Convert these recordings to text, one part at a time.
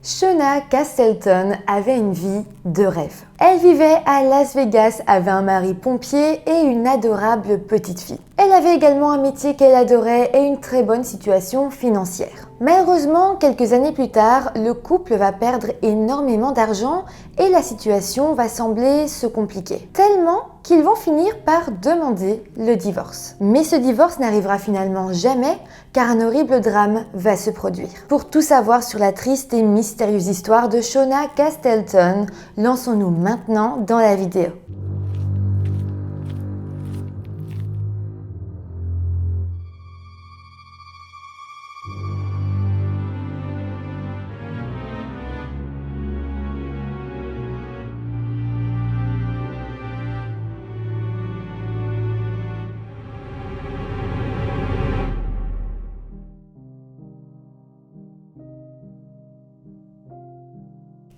Shauna Castleton avait une vie de rêve. Elle vivait à Las Vegas, avait un mari pompier et une adorable petite fille. Elle avait également un métier qu'elle adorait et une très bonne situation financière. Malheureusement, quelques années plus tard, le couple va perdre énormément d'argent et la situation va sembler se compliquer. Tellement qu'ils vont finir par demander le divorce. Mais ce divorce n'arrivera finalement jamais car un horrible drame va se produire. Pour tout savoir sur la triste et mystérieuse histoire de Shauna Castleton, lançons-nous maintenant dans la vidéo.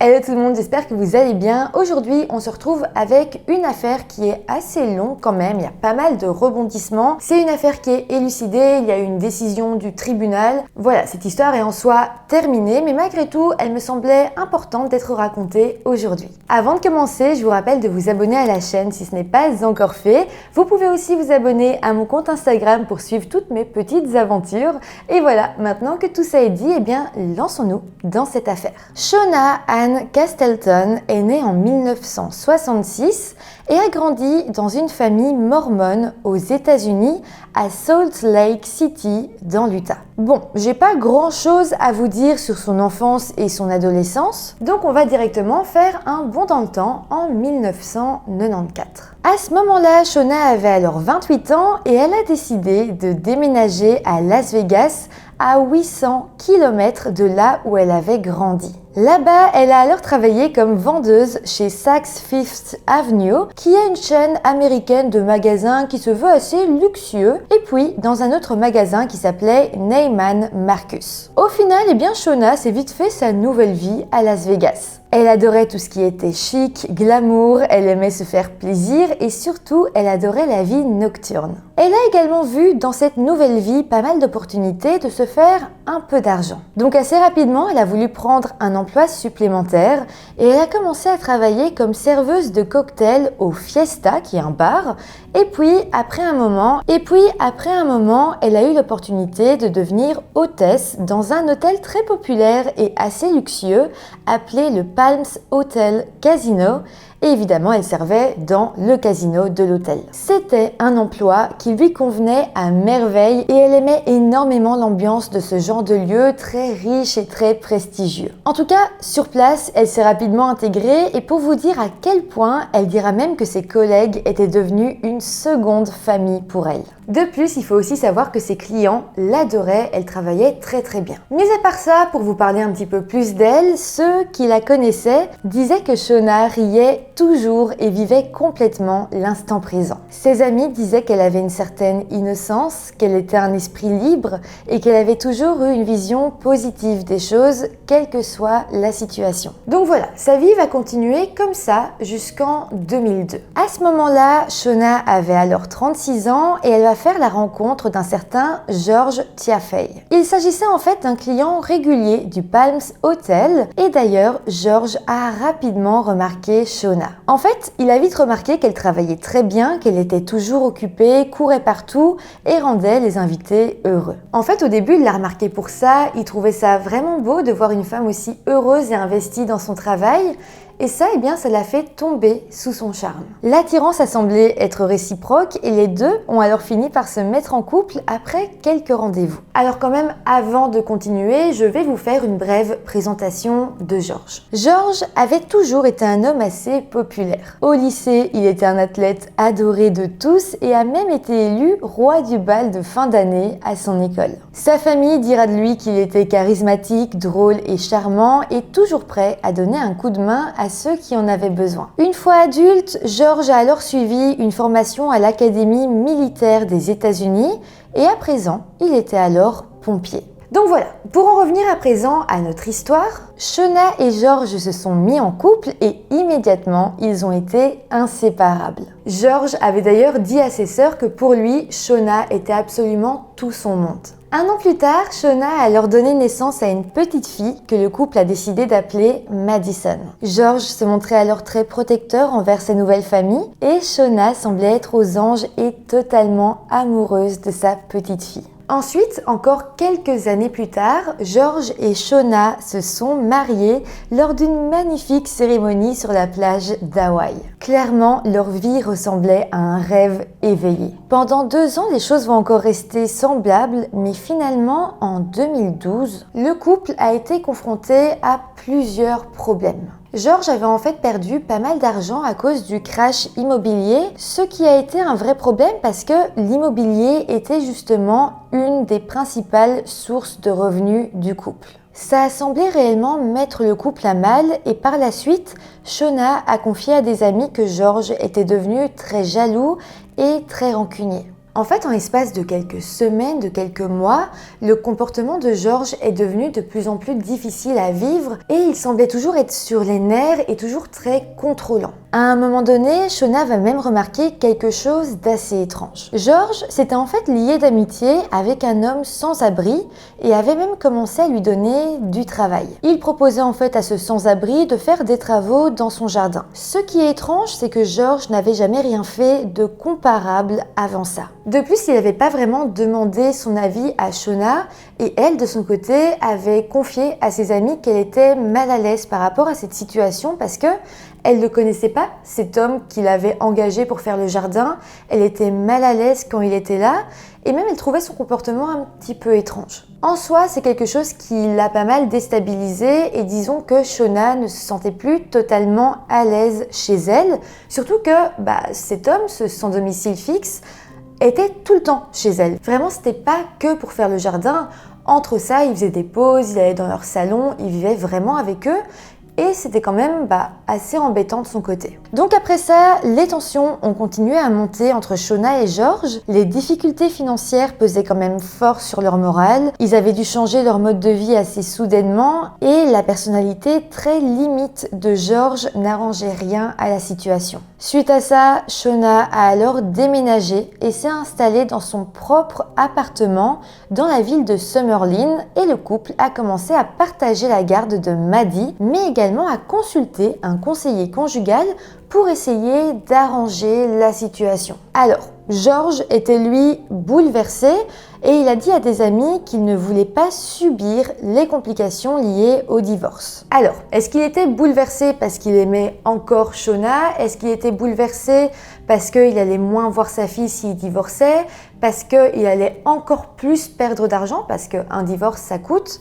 Hello tout le monde, j'espère que vous allez bien. Aujourd'hui, on se retrouve avec une affaire qui est assez longue quand même, il y a pas mal de rebondissements. C'est une affaire qui est élucidée, il y a eu une décision du tribunal. Voilà, cette histoire est en soi terminée, mais malgré tout, elle me semblait importante d'être racontée aujourd'hui. Avant de commencer, je vous rappelle de vous abonner à la chaîne si ce n'est pas encore fait. Vous pouvez aussi vous abonner à mon compte Instagram pour suivre toutes mes petites aventures. Et voilà, maintenant que tout ça est dit, eh bien, lançons-nous dans cette affaire. Shauna Ann Castleton est née en 1966 et a grandi dans une famille mormone aux États-Unis à Salt Lake City dans l'Utah. Bon, j'ai pas grand chose à vous dire sur son enfance et son adolescence, donc on va directement faire un bond dans le temps en 1994. À ce moment-là, Shauna avait alors 28 ans et elle a décidé de déménager à Las Vegas à 800 km de là où elle avait grandi. Là-bas, elle a alors travaillé comme vendeuse chez Saks Fifth Avenue, qui est une chaîne américaine de magasins qui se veut assez luxueux, et puis dans un autre magasin qui s'appelait Neiman Marcus. Au final, eh bien, Shauna s'est vite fait sa nouvelle vie à Las Vegas. Elle adorait tout ce qui était chic, glamour, elle aimait se faire plaisir et surtout, elle adorait la vie nocturne. Elle a également vu dans cette nouvelle vie pas mal d'opportunités de se faire un peu d'argent. Donc assez rapidement, elle a voulu prendre un emploi supplémentaire et elle a commencé à travailler comme serveuse de cocktails au Fiesta, qui est un bar. Et puis après un moment, elle a eu l'opportunité de devenir hôtesse dans un hôtel très populaire et assez luxueux appelé le Palms Hotel Casino. Et évidemment, elle servait dans le casino de l'hôtel. C'était un emploi qui lui convenait à merveille et elle aimait énormément l'ambiance de ce genre de lieu très riche et très prestigieux. En tout cas, sur place, elle s'est rapidement intégrée et pour vous dire à quel point, elle dira même que ses collègues étaient devenus une seconde famille pour elle. De plus, il faut aussi savoir que ses clients l'adoraient, elle travaillait très bien. Mais à part ça, pour vous parler un petit peu plus d'elle, ceux qui la connaissaient disaient que Shauna riait toujours et vivait complètement l'instant présent. Ses amis disaient qu'elle avait une certaine innocence, qu'elle était un esprit libre et qu'elle avait toujours eu une vision positive des choses, quelle que soit la situation. Donc voilà, sa vie va continuer comme ça jusqu'en 2002. À ce moment-là, Shauna avait alors 36 ans et elle va faire la rencontre d'un certain George Tiafei. Il s'agissait en fait d'un client régulier du Palms Hotel et d'ailleurs, George a rapidement remarqué Shauna. En fait, il a vite remarqué qu'elle travaillait très bien, qu'elle était toujours occupée, courait partout et rendait les invités heureux. En fait, au début, il l'a remarqué pour ça, il trouvait ça vraiment beau de voir une femme aussi heureuse et investie dans son travail. Et ça, eh bien, ça l'a fait tomber sous son charme. L'attirance a semblé être réciproque et les deux ont alors fini par se mettre en couple après quelques rendez-vous. Alors quand même, avant de continuer, je vais vous faire une brève présentation de George. George avait toujours été un homme assez populaire. Au lycée, il était un athlète adoré de tous et a même été élu roi du bal de fin d'année à son école. Sa famille dira de lui qu'il était charismatique, drôle et charmant et toujours prêt à donner un coup de main à ceux qui en avaient besoin. Une fois adulte, George a alors suivi une formation à l'Académie militaire des États-Unis et à présent, il était alors pompier. Donc voilà, pour en revenir à présent à notre histoire, Shauna et George se sont mis en couple et immédiatement, ils ont été inséparables. George avait d'ailleurs dit à ses sœurs que pour lui, Shauna était absolument tout son monde. Un an plus tard, Shona a alors donné naissance à une petite fille que le couple a décidé d'appeler Madison. George se montrait alors très protecteur envers sa nouvelle famille et Shona semblait être aux anges et totalement amoureuse de sa petite fille. Ensuite, encore quelques années plus tard, George et Shona se sont mariés lors d'une magnifique cérémonie sur la plage d'Hawaï. Clairement, leur vie ressemblait à un rêve éveillé. Pendant 2 ans, les choses vont encore rester semblables, mais finalement, en 2012, le couple a été confronté à plusieurs problèmes. George avait en fait perdu pas mal d'argent à cause du crash immobilier, ce qui a été un vrai problème parce que l'immobilier était justement une des principales sources de revenus du couple. Ça a semblé réellement mettre le couple à mal et par la suite, Shona a confié à des amis que George était devenu très jaloux et très rancunier. En fait, en l'espace de quelques semaines, de quelques mois, le comportement de George est devenu de plus en plus difficile à vivre et il semblait toujours être sur les nerfs et toujours très contrôlant. À un moment donné, Shona va même remarquer quelque chose d'assez étrange. George s'était en fait lié d'amitié avec un homme sans abri et avait même commencé à lui donner du travail. Il proposait en fait à ce sans-abri de faire des travaux dans son jardin. Ce qui est étrange, c'est que George n'avait jamais rien fait de comparable avant ça. De plus, il n'avait pas vraiment demandé son avis à Shona et elle, de son côté, avait confié à ses amis qu'elle était mal à l'aise par rapport à cette situation parce que elle ne connaissait pas cet homme qu'il avait engagé pour faire le jardin. Elle était mal à l'aise quand il était là et même elle trouvait son comportement un petit peu étrange. En soi, c'est quelque chose qui l'a pas mal déstabilisée et disons que Shona ne se sentait plus totalement à l'aise chez elle. Surtout que cet homme, sans domicile fixe, était tout le temps chez elle. Vraiment, c'était pas que pour faire le jardin. Entre ça, il faisait des pauses, il allait dans leur salon, il vivait vraiment avec eux. Et c'était quand même assez embêtant de son côté. Donc après ça, les tensions ont continué à monter entre Shona et George. Les difficultés financières pesaient quand même fort sur leur morale. Ils avaient dû changer leur mode de vie assez soudainement et la personnalité très limite de George n'arrangeait rien à la situation. Suite à ça, Shona a alors déménagé et s'est installée dans son propre appartement dans la ville de Summerlin et le couple a commencé à partager la garde de Maddie, mais également à consulter un conseiller conjugal pour essayer d'arranger la situation. Alors, George était lui bouleversé et il a dit à des amis qu'il ne voulait pas subir les complications liées au divorce. Alors, est-ce qu'il était bouleversé parce qu'il aimait encore Shona? Est-ce qu'il était bouleversé parce qu'il allait moins voir sa fille s'il divorçait? Parce qu'il allait encore plus perdre d'argent? Parce qu'un divorce, ça coûte?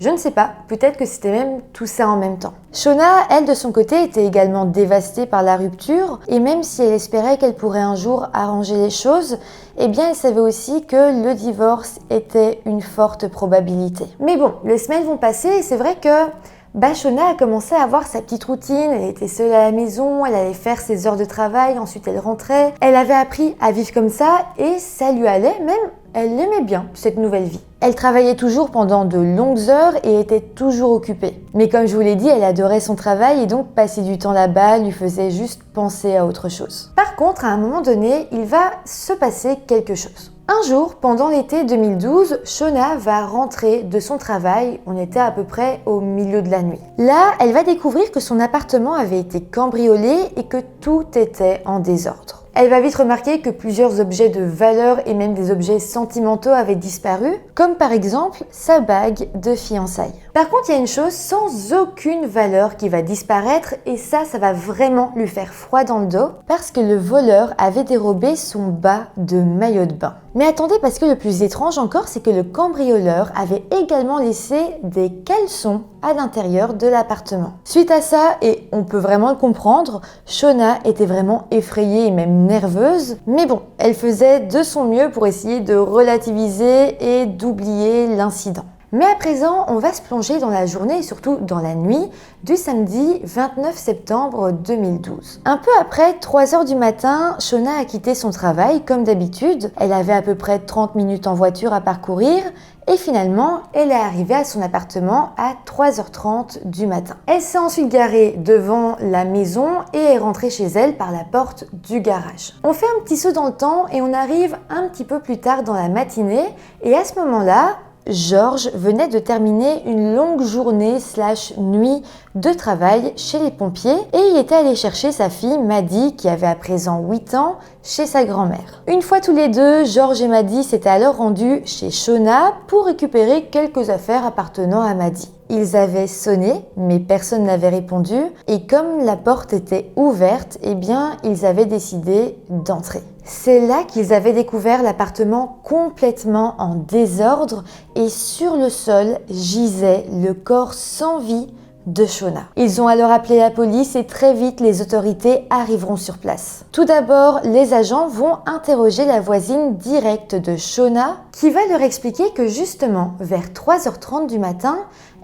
Je ne sais pas, peut-être que c'était même tout ça en même temps. Shona, elle de son côté, était également dévastée par la rupture et même si elle espérait qu'elle pourrait un jour arranger les choses, eh bien elle savait aussi que le divorce était une forte probabilité. Mais bon, les semaines vont passer et c'est vrai que Shona a commencé à avoir sa petite routine, elle était seule à la maison, elle allait faire ses heures de travail, ensuite elle rentrait. Elle avait appris à vivre comme ça et ça lui allait, même elle aimait bien cette nouvelle vie. Elle travaillait toujours pendant de longues heures et était toujours occupée. Mais comme je vous l'ai dit, elle adorait son travail et donc passer du temps là-bas lui faisait juste penser à autre chose. Par contre, à un moment donné, il va se passer quelque chose. Un jour, pendant l'été 2012, Shona va rentrer de son travail, on était à peu près au milieu de la nuit. Là, elle va découvrir que son appartement avait été cambriolé et que tout était en désordre. Elle va vite remarquer que plusieurs objets de valeur et même des objets sentimentaux avaient disparu, comme par exemple sa bague de fiançailles. Par contre, il y a une chose sans aucune valeur qui va disparaître et ça va vraiment lui faire froid dans le dos parce que le voleur avait dérobé son bas de maillot de bain. Mais attendez, parce que le plus étrange encore, c'est que le cambrioleur avait également laissé des caleçons à l'intérieur de l'appartement. Suite à ça, et on peut vraiment le comprendre, Shona était vraiment effrayée et même nerveuse, mais bon, elle faisait de son mieux pour essayer de relativiser et d'oublier l'incident. Mais à présent, on va se plonger dans la journée et surtout dans la nuit du samedi 29 septembre 2012. Un peu après 3 h du matin, Shona a quitté son travail comme d'habitude. Elle avait à peu près 30 minutes en voiture à parcourir et finalement, elle est arrivée à son appartement à 3 h 30 du matin. Elle s'est ensuite garée devant la maison et est rentrée chez elle par la porte du garage. On fait un petit saut dans le temps et on arrive un petit peu plus tard dans la matinée et à ce moment-là, Georges venait de terminer une longue journée/nuit de travail chez les pompiers et il était allé chercher sa fille Maddie qui avait à présent 8 ans chez sa grand-mère. Une fois tous les deux, Georges et Maddie s'étaient alors rendus chez Shona pour récupérer quelques affaires appartenant à Maddie. Ils avaient sonné, mais personne n'avait répondu et comme la porte était ouverte, ils avaient décidé d'entrer. C'est là qu'ils avaient découvert l'appartement complètement en désordre et sur le sol gisait le corps sans vie de Shona. Ils ont alors appelé la police et très vite les autorités arriveront sur place. Tout d'abord, les agents vont interroger la voisine directe de Shona qui va leur expliquer que justement, vers 3 h 30 du matin,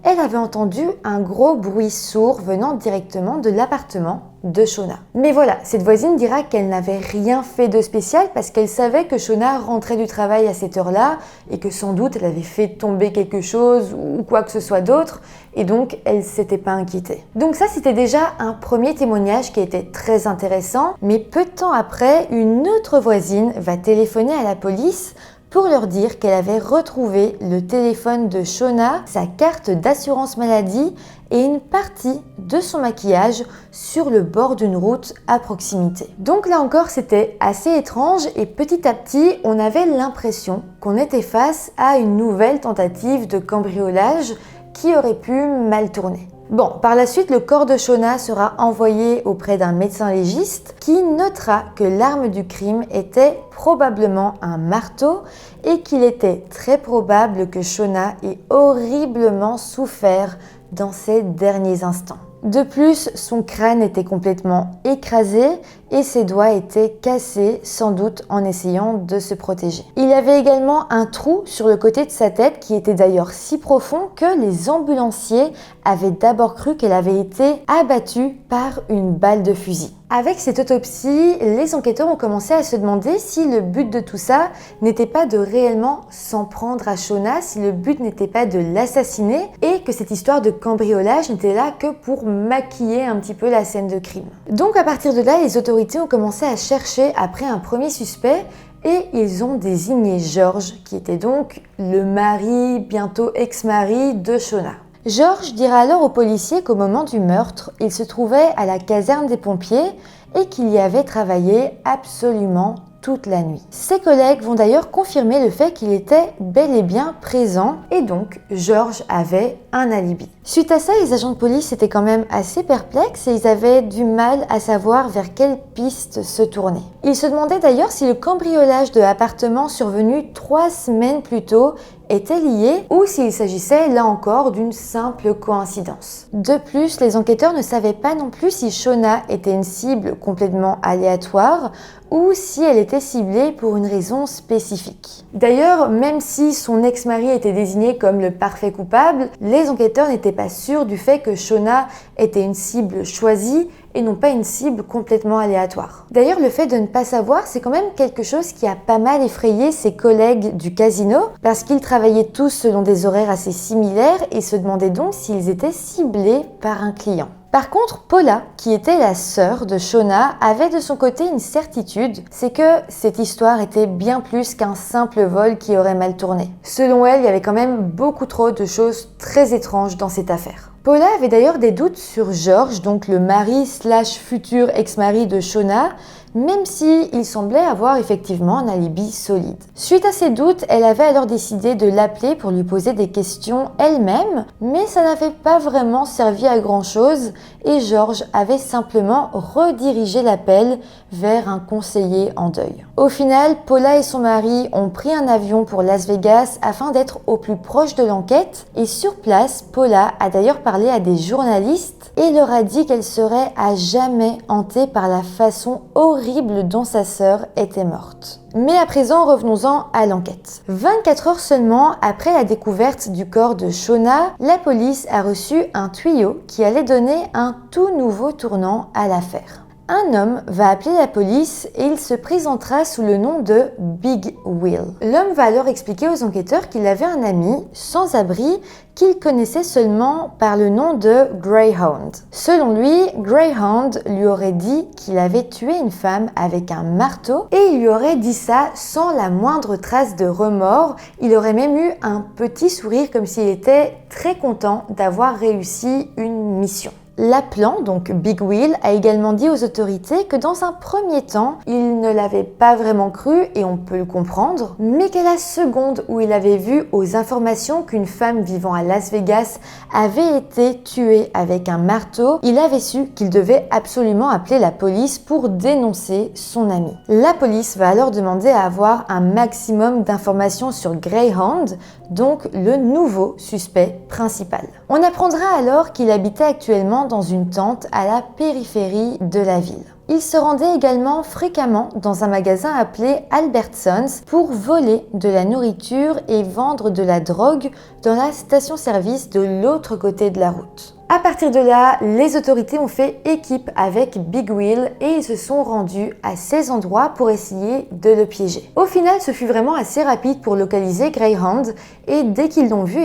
elle avait entendu un gros bruit sourd venant directement de l'appartement de Shona. Mais voilà, cette voisine dira qu'elle n'avait rien fait de spécial parce qu'elle savait que Shona rentrait du travail à cette heure-là et que sans doute elle avait fait tomber quelque chose ou quoi que ce soit d'autre et donc elle s'était pas inquiétée. Donc ça c'était déjà un premier témoignage qui était très intéressant, mais peu de temps après, une autre voisine va téléphoner à la police pour leur dire qu'elle avait retrouvé le téléphone de Shona, sa carte d'assurance maladie et une partie de son maquillage sur le bord d'une route à proximité. Donc là encore, c'était assez étrange et petit à petit, on avait l'impression qu'on était face à une nouvelle tentative de cambriolage qui aurait pu mal tourner. Bon, par la suite, le corps de Shona sera envoyé auprès d'un médecin légiste qui notera que l'arme du crime était probablement un marteau et qu'il était très probable que Shona ait horriblement souffert dans ses derniers instants. De plus, son crâne était complètement écrasé et ses doigts étaient cassés, sans doute en essayant de se protéger. Il y avait également un trou sur le côté de sa tête qui était d'ailleurs si profond que les ambulanciers avaient d'abord cru qu'elle avait été abattue par une balle de fusil. Avec cette autopsie, les enquêteurs ont commencé à se demander si le but de tout ça n'était pas de réellement s'en prendre à Shona, si le but n'était pas de l'assassiner et que cette histoire de cambriolage n'était là que pour maquiller un petit peu la scène de crime. Donc à partir de là, les autorités ont commencé à chercher après un premier suspect et ils ont désigné Georges, qui était donc le mari, bientôt ex-mari de Shona. Georges dira alors aux policiers qu'au moment du meurtre, il se trouvait à la caserne des pompiers et qu'il y avait travaillé absolument toute la nuit. Ses collègues vont d'ailleurs confirmer le fait qu'il était bel et bien présent et donc Georges avait un alibi. Suite à ça, les agents de police étaient quand même assez perplexes et ils avaient du mal à savoir vers quelle piste se tourner. Ils se demandaient d'ailleurs si le cambriolage de l'appartement survenu 3 semaines plus tôt était lié ou s'il s'agissait là encore d'une simple coïncidence. De plus, les enquêteurs ne savaient pas non plus si Shona était une cible complètement aléatoire ou si elle était ciblée pour une raison spécifique. D'ailleurs, même si son ex-mari était désigné comme le parfait coupable, les enquêteurs n'étaient pas sûrs du fait que Shona était une cible choisie et non pas une cible complètement aléatoire. D'ailleurs, le fait de ne pas savoir, c'est quand même quelque chose qui a pas mal effrayé ses collègues du casino parce qu'ils travaillaient tous selon des horaires assez similaires et se demandaient donc s'ils étaient ciblés par un client. Par contre, Paula, qui était la sœur de Shona, avait de son côté une certitude, c'est que cette histoire était bien plus qu'un simple vol qui aurait mal tourné. Selon elle, il y avait quand même beaucoup trop de choses très étranges dans cette affaire. Paula avait d'ailleurs des doutes sur Georges, donc le mari / futur ex-mari de Shona, même si il semblait avoir effectivement un alibi solide. Suite à ces doutes, elle avait alors décidé de l'appeler pour lui poser des questions elle-même, mais ça n'avait pas vraiment servi à grand chose et Georges avait simplement redirigé l'appel vers un conseiller en deuil. Au final, Paula et son mari ont pris un avion pour Las Vegas afin d'être au plus proche de l'enquête et sur place, Paula a d'ailleurs parlé à des journalistes et leur a dit qu'elle serait à jamais hantée par la façon horrible horrible dont sa sœur était morte. Mais à présent, revenons-en à l'enquête. 24 heures seulement après la découverte du corps de Shona, la police a reçu un tuyau qui allait donner un tout nouveau tournant à l'affaire. Un homme va appeler la police et il se présentera sous le nom de Big Will. L'homme va alors expliquer aux enquêteurs qu'il avait un ami sans abri qu'il connaissait seulement par le nom de Greyhound. Selon lui, Greyhound lui aurait dit qu'il avait tué une femme avec un marteau et il lui aurait dit ça sans la moindre trace de remords. Il aurait même eu un petit sourire comme s'il était très content d'avoir réussi une mission. L'appelant, donc Big Will, a également dit aux autorités que dans un premier temps, il ne l'avait pas vraiment cru et on peut le comprendre, mais qu'à la seconde où il avait vu aux informations qu'une femme vivant à Las Vegas avait été tuée avec un marteau, il avait su qu'il devait absolument appeler la police pour dénoncer son ami. La police va alors demander à avoir un maximum d'informations sur Greyhound, donc le nouveau suspect principal. On apprendra alors qu'il habitait actuellement dans une tente à la périphérie de la ville. Il se rendait également fréquemment dans un magasin appelé Albertsons pour voler de la nourriture et vendre de la drogue dans la station-service de l'autre côté de la route. À partir de là, les autorités ont fait équipe avec Big Will et ils se sont rendus à ces endroits pour essayer de le piéger. Au final, ce fut vraiment assez rapide pour localiser Greyhound et dès qu'ils l'ont vu,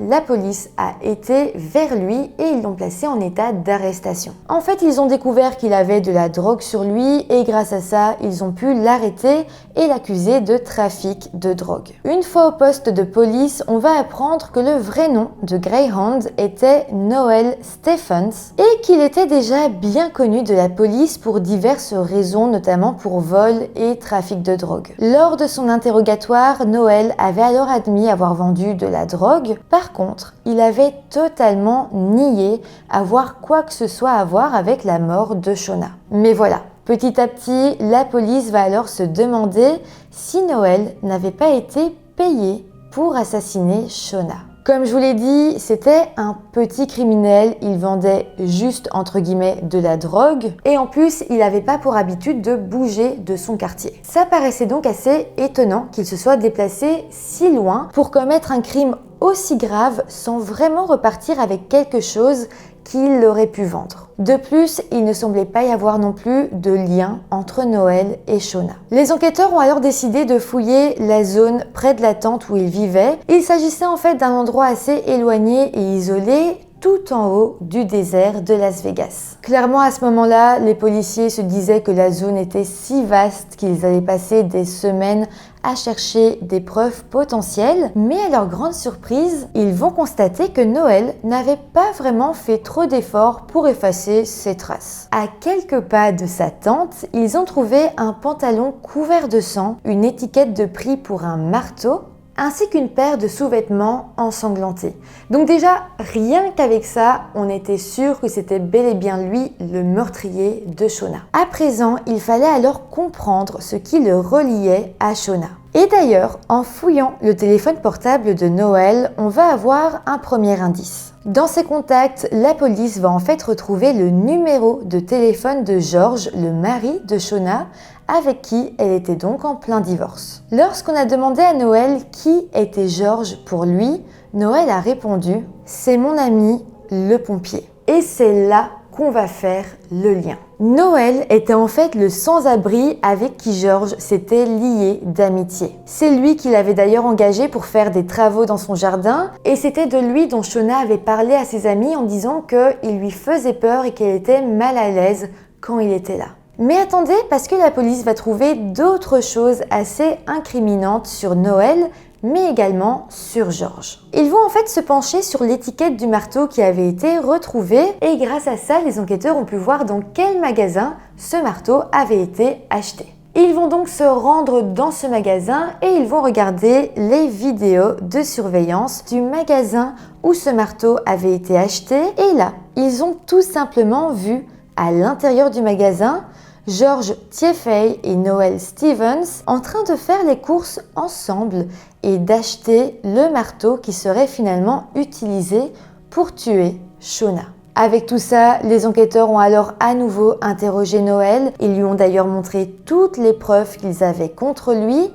la police a été vers lui et ils l'ont placé en état d'arrestation. En fait, ils ont découvert qu'il avait de la drogue sur lui et grâce à ça, ils ont pu l'arrêter et l'accuser de trafic de drogue. Une fois au poste de police, on va apprendre que le vrai nom de Greyhound était Noel Stephens et qu'il était déjà bien connu de la police pour diverses raisons, notamment pour vol et trafic de drogue. Lors de son interrogatoire, Noel avait alors admis avoir vendu de la drogue. Par contre, il avait totalement nié avoir quoi que ce soit à voir avec la mort de Shona. Mais voilà. Petit à petit, la police va alors se demander si Noel n'avait pas été payé pour assassiner Shona. Comme je vous l'ai dit, c'était un petit criminel, il vendait juste entre guillemets de la drogue et en plus il n'avait pas pour habitude de bouger de son quartier. Ça paraissait donc assez étonnant qu'il se soit déplacé si loin pour commettre un crime aussi grave sans vraiment repartir avec quelque chose qu'il aurait pu vendre. De plus, il ne semblait pas y avoir non plus de lien entre Noel et Shona. Les enquêteurs ont alors décidé de fouiller la zone près de la tente où il vivait. Il s'agissait en fait d'un endroit assez éloigné et isolé, tout en haut du désert de Las Vegas. Clairement, à ce moment-là, les policiers se disaient que la zone était si vaste qu'ils allaient passer des semaines à chercher des preuves potentielles, mais à leur grande surprise, ils vont constater que Noel n'avait pas vraiment fait trop d'efforts pour effacer ses traces. À quelques pas de sa tente, ils ont trouvé un pantalon couvert de sang, une étiquette de prix pour un marteau, ainsi qu'une paire de sous-vêtements ensanglantés. Donc déjà, rien qu'avec ça, on était sûr que c'était bel et bien lui, le meurtrier de Shona. À présent, il fallait alors comprendre ce qui le reliait à Shona. Et d'ailleurs, en fouillant le téléphone portable de Noel, on va avoir un premier indice. Dans ses contacts, la police va en fait retrouver le numéro de téléphone de George, le mari de Shona, avec qui elle était donc en plein divorce. Lorsqu'on a demandé à Noel qui était George pour lui, Noel a répondu « C'est mon ami, le pompier ». Et c'est là qu'on va faire le lien. Noel était en fait le sans-abri avec qui George s'était lié d'amitié. C'est lui qui l'avait d'ailleurs engagé pour faire des travaux dans son jardin et c'était de lui dont Shona avait parlé à ses amis en disant qu'il lui faisait peur et qu'elle était mal à l'aise quand il était là. Mais attendez, parce que la police va trouver d'autres choses assez incriminantes sur Noel, mais également sur George. Ils vont en fait se pencher sur l'étiquette du marteau qui avait été retrouvée et grâce à ça, les enquêteurs ont pu voir dans quel magasin ce marteau avait été acheté. Ils vont donc se rendre dans ce magasin et ils vont regarder les vidéos de surveillance du magasin où ce marteau avait été acheté et là, ils ont tout simplement vu à l'intérieur du magasin George Tiefey et Noel Stephens en train de faire les courses ensemble et d'acheter le marteau qui serait finalement utilisé pour tuer Shona. Avec tout ça, les enquêteurs ont alors à nouveau interrogé Noël. Ils lui ont d'ailleurs montré toutes les preuves qu'ils avaient contre lui.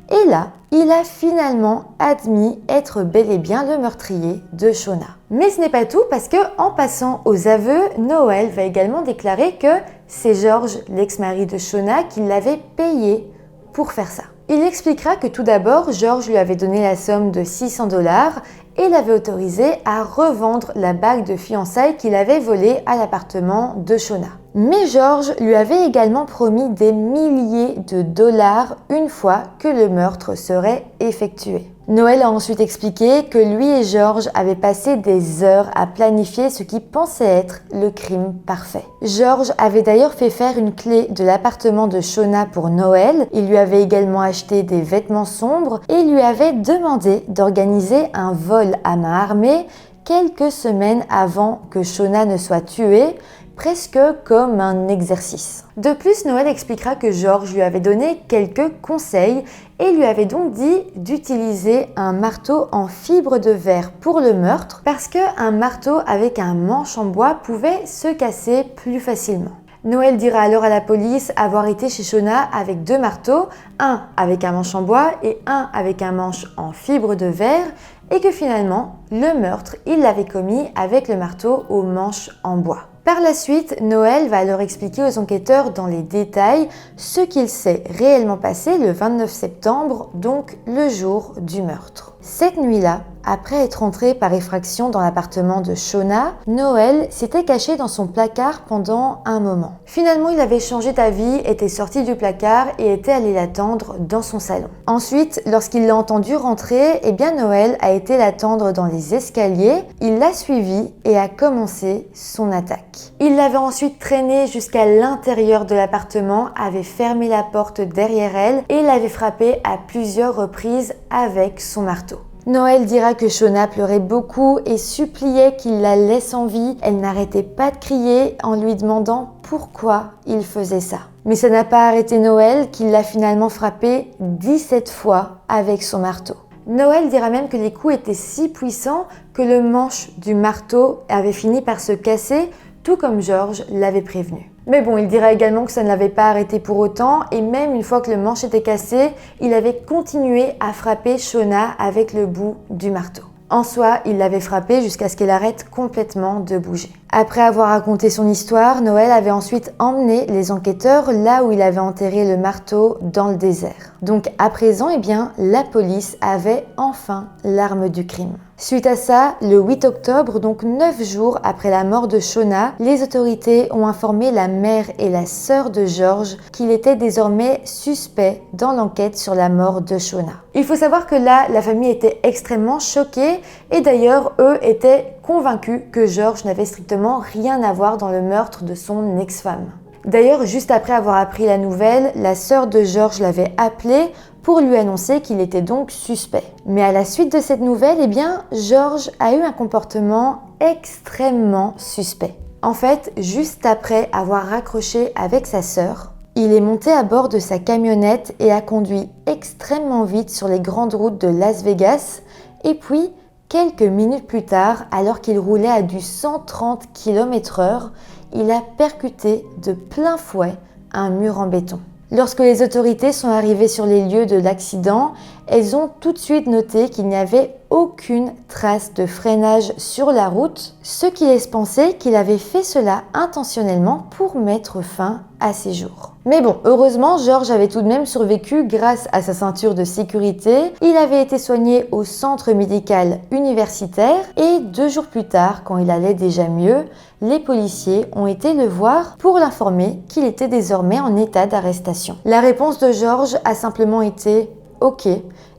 Et là, il a finalement admis être bel et bien le meurtrier de Shona. Mais ce n'est pas tout parce que, en passant aux aveux, Noël va également déclarer que c'est George, l'ex-mari de Shona, qui l'avait payé pour faire ça. Il expliquera que tout d'abord, George lui avait donné la somme de 600 $ et l'avait autorisé à revendre la bague de fiançailles qu'il avait volée à l'appartement de Shona. Mais George lui avait également promis des milliers de dollars une fois que le meurtre serait effectué. Noël a ensuite expliqué que lui et George avaient passé des heures à planifier ce qui pensait être le crime parfait. George avait d'ailleurs fait faire une clé de l'appartement de Shona pour Noël, il lui avait également acheté des vêtements sombres et lui avait demandé d'organiser un vol à main armée quelques semaines avant que Shona ne soit tuée, presque comme un exercice. De plus, Noël expliquera que George lui avait donné quelques conseils et lui avait donc dit d'utiliser un marteau en fibre de verre pour le meurtre parce qu'un marteau avec un manche en bois pouvait se casser plus facilement. Noël dira alors à la police avoir été chez Shona avec 2 marteaux, un avec un manche en bois et un avec un manche en fibre de verre, et que finalement, le meurtre, il l'avait commis avec le marteau au manche en bois. Par la suite, Noël va alors expliquer aux enquêteurs dans les détails ce qu'il s'est réellement passé le 29 septembre, donc le jour du meurtre. Cette nuit-là, après être entré par effraction dans l'appartement de Shona, Noël s'était caché dans son placard pendant un moment. Finalement, il avait changé d'avis, était sorti du placard et était allé l'attendre dans son salon. Ensuite, lorsqu'il l'a entendu rentrer, Noël a été l'attendre dans les escaliers, il l'a suivi et a commencé son attaque. Il l'avait ensuite traînée jusqu'à l'intérieur de l'appartement, avait fermé la porte derrière elle et l'avait frappée à plusieurs reprises avec son marteau. Noël dira que Shona pleurait beaucoup et suppliait qu'il la laisse en vie. Elle n'arrêtait pas de crier en lui demandant pourquoi il faisait ça. Mais ça n'a pas arrêté Noël, qui l'a finalement frappé 17 fois avec son marteau. Noël dira même que les coups étaient si puissants que le manche du marteau avait fini par se casser, tout comme George l'avait prévenu. Mais bon, il dira également que ça ne l'avait pas arrêté pour autant et même une fois que le manche était cassé, il avait continué à frapper Shona avec le bout du marteau. En soi, il l'avait frappée jusqu'à ce qu'elle arrête complètement de bouger. Après avoir raconté son histoire, Noël avait ensuite emmené les enquêteurs là où il avait enterré le marteau dans le désert. Donc à présent, la police avait enfin l'arme du crime. Suite à ça, le 8 octobre, donc 9 jours après la mort de Shona, les autorités ont informé la mère et la sœur de George qu'il était désormais suspect dans l'enquête sur la mort de Shona. Il faut savoir que là, la famille était extrêmement choquée et d'ailleurs, eux étaient convaincus que George n'avait strictement rien à voir dans le meurtre de son ex-femme. D'ailleurs, juste après avoir appris la nouvelle, la sœur de George l'avait appelé pour lui annoncer qu'il était donc suspect. Mais à la suite de cette nouvelle, George a eu un comportement extrêmement suspect. En fait, juste après avoir raccroché avec sa sœur, il est monté à bord de sa camionnette et a conduit extrêmement vite sur les grandes routes de Las Vegas. Et puis, quelques minutes plus tard, alors qu'il roulait à du 130 km/h, il a percuté de plein fouet un mur en béton. Lorsque les autorités sont arrivées sur les lieux de l'accident, elles ont tout de suite noté qu'il n'y avait aucune trace de freinage sur la route, ce qui laisse penser qu'il avait fait cela intentionnellement pour mettre fin à ses jours. Mais bon, heureusement, George avait tout de même survécu grâce à sa ceinture de sécurité. Il avait été soigné au centre médical universitaire et 2 jours plus tard, quand il allait déjà mieux, les policiers ont été le voir pour l'informer qu'il était désormais en état d'arrestation. La réponse de George a simplement été « OK ».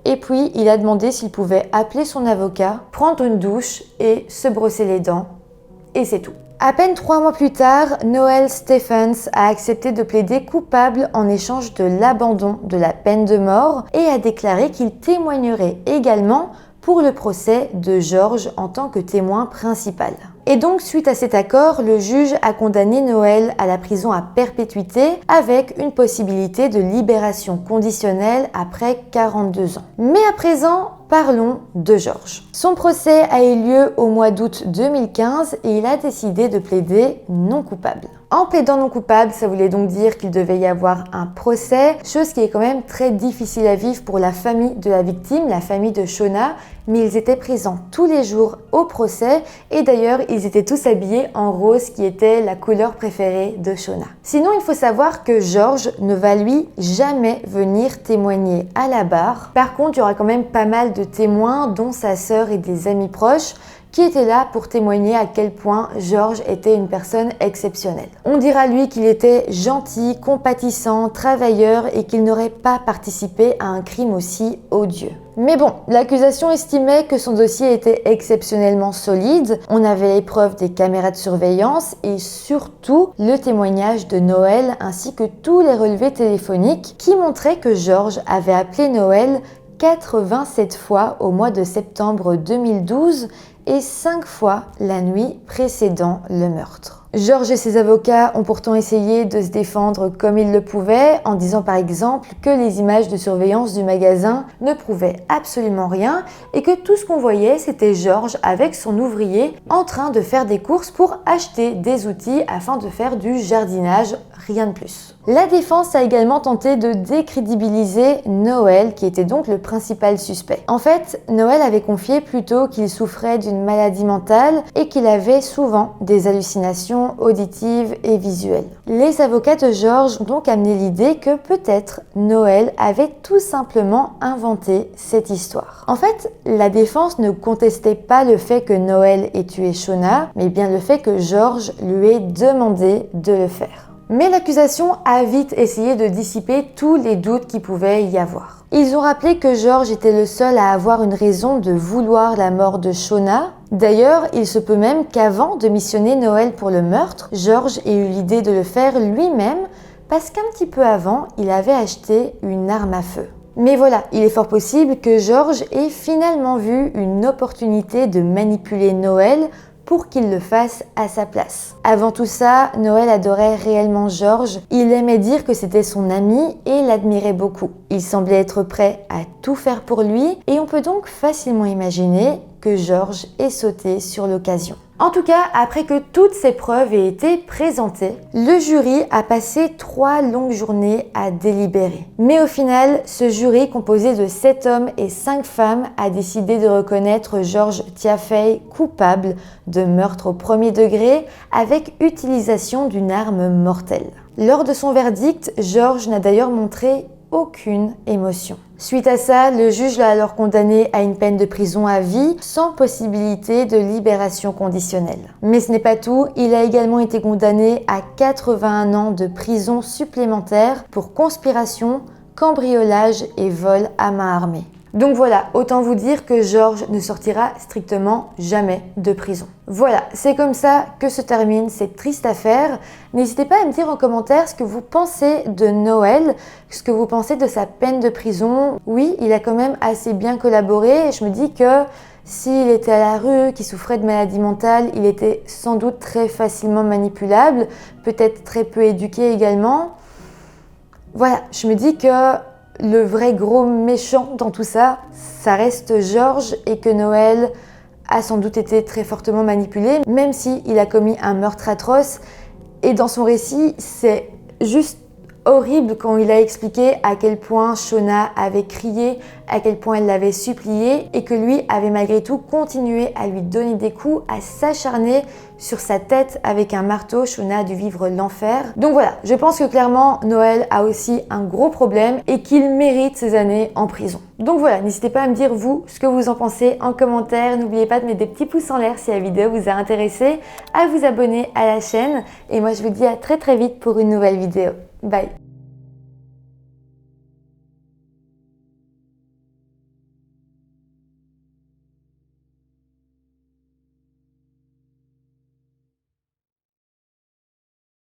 Et puis, il a demandé s'il pouvait appeler son avocat, prendre une douche et se brosser les dents. Et c'est tout. À peine 3 mois plus tard, Noel Stephens a accepté de plaider coupable en échange de l'abandon de la peine de mort et a déclaré qu'il témoignerait également pour le procès de George en tant que témoin principal. Et donc, suite à cet accord, le juge a condamné Noël à la prison à perpétuité avec une possibilité de libération conditionnelle après 42 ans. Mais à présent, parlons de George. Son procès a eu lieu au mois d'août 2015 et il a décidé de plaider non coupable. En plaidant non coupable, ça voulait donc dire qu'il devait y avoir un procès, chose qui est quand même très difficile à vivre pour la famille de la victime, la famille de Shona, mais ils étaient présents tous les jours au procès et d'ailleurs ils étaient tous habillés en rose qui était la couleur préférée de Shona. Sinon, il faut savoir que George ne va lui jamais venir témoigner à la barre. Par contre, il y aura quand même pas mal de témoins, dont sa sœur et des amis proches, qui était là pour témoigner à quel point George était une personne exceptionnelle. On dira lui qu'il était gentil, compatissant, travailleur et qu'il n'aurait pas participé à un crime aussi odieux. Mais bon, l'accusation estimait que son dossier était exceptionnellement solide, on avait les preuves des caméras de surveillance et surtout le témoignage de Noël ainsi que tous les relevés téléphoniques qui montraient que George avait appelé Noël 87 fois au mois de septembre 2012 et 5 fois la nuit précédant le meurtre. George et ses avocats ont pourtant essayé de se défendre comme ils le pouvaient, en disant par exemple que les images de surveillance du magasin ne prouvaient absolument rien et que tout ce qu'on voyait c'était George avec son ouvrier en train de faire des courses pour acheter des outils afin de faire du jardinage, rien de plus. La défense a également tenté de décrédibiliser Noël, qui était donc le principal suspect. En fait, Noël avait confié plutôt qu'il souffrait d'une maladie mentale et qu'il avait souvent des hallucinations auditives et visuelles. Les avocats de George ont donc amené l'idée que peut-être Noël avait tout simplement inventé cette histoire. En fait, la défense ne contestait pas le fait que Noël ait tué Shona, mais bien le fait que George lui ait demandé de le faire. Mais l'accusation a vite essayé de dissiper tous les doutes qu'il pouvait y avoir. Ils ont rappelé que George était le seul à avoir une raison de vouloir la mort de Shona. D'ailleurs, il se peut même qu'avant de missionner Noël pour le meurtre, George ait eu l'idée de le faire lui-même parce qu'un petit peu avant, il avait acheté une arme à feu. Mais voilà, il est fort possible que George ait finalement vu une opportunité de manipuler Noël pour qu'il le fasse à sa place. Avant tout ça, Noël adorait réellement George. Il aimait dire que c'était son ami et l'admirait beaucoup. Il semblait être prêt à tout faire pour lui et on peut donc facilement imaginer que George ait sauté sur l'occasion. En tout cas, après que toutes ces preuves aient été présentées, le jury a passé 3 longues journées à délibérer. Mais au final, ce jury composé de 7 hommes et 5 femmes a décidé de reconnaître George Tiafei coupable de meurtre au premier degré avec utilisation d'une arme mortelle. Lors de son verdict, George n'a d'ailleurs montré aucune émotion. Suite à ça, le juge l'a alors condamné à une peine de prison à vie sans possibilité de libération conditionnelle. Mais ce n'est pas tout, il a également été condamné à 81 ans de prison supplémentaire pour conspiration, cambriolage et vol à main armée. Donc voilà, autant vous dire que George ne sortira strictement jamais de prison. Voilà, c'est comme ça que se termine cette triste affaire. N'hésitez pas à me dire en commentaire ce que vous pensez de Noël, ce que vous pensez de sa peine de prison. Oui, il a quand même assez bien collaboré et je me dis que s'il était à la rue, qu'il souffrait de maladie mentale, il était sans doute très facilement manipulable, peut-être très peu éduqué également. Voilà, je me dis que le vrai gros méchant dans tout ça, ça reste George et que Noël a sans doute été très fortement manipulé, même s'il a commis un meurtre atroce. Et dans son récit, c'est juste horrible quand il a expliqué à quel point Shona avait crié, à quel point elle l'avait supplié et que lui avait malgré tout continué à lui donner des coups, à s'acharner sur sa tête avec un marteau. Shona a dû vivre l'enfer. Donc voilà, je pense que clairement Noël a aussi un gros problème et qu'il mérite ses années en prison. Donc voilà, n'hésitez pas à me dire vous ce que vous en pensez en commentaire. N'oubliez pas de mettre des petits pouces en l'air si la vidéo vous a intéressé, à vous abonner à la chaîne et moi je vous dis à très vite pour une nouvelle vidéo. Bye!